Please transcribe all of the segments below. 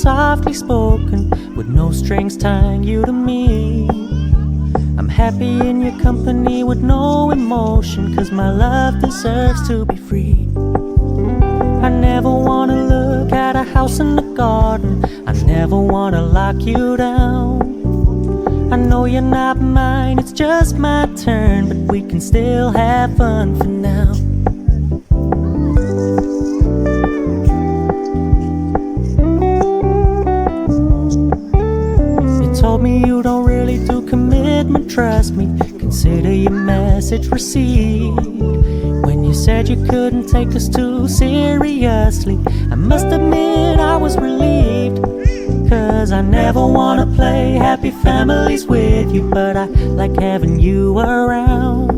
softly spoken, with no strings tying you to me. I'm happy in your company with no emotion, 'cause my love deserves to be free. I never wanna look at a house in the garden, I never wanna lock you down. I know you're not mine, it's just my turn, but we can still have fun for now. Told me you don't really do commitment, trust me, consider your message received. When you said you couldn't take us too seriously, I must admit I was relieved. 'Cause I never wanna play happy families with you, but I like having you around.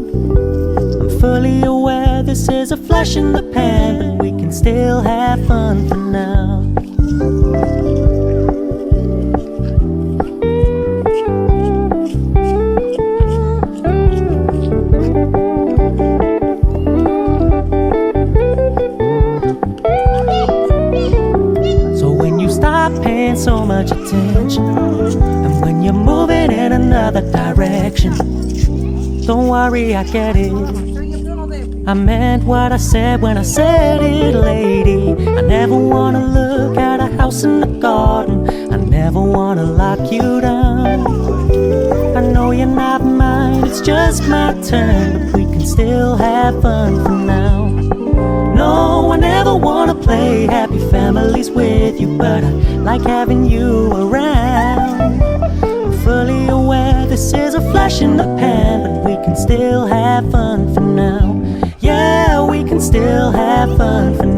I'm fully aware this is a flash in the pan, but we can still have fun for now. paying so much attention. And when you're moving in another direction, don't worry, I get it. I meant what I said when I said it, lady. I never wanna look at a house in the garden. I never wanna lock you down. I know you're not mine, it's just my turn, but we can still have fun for now. No, I never wanna play happy families with you, but I like having you around. I'm fully aware this is a flash in the pan, but we can still have fun for now. Yeah, we can still have fun for now.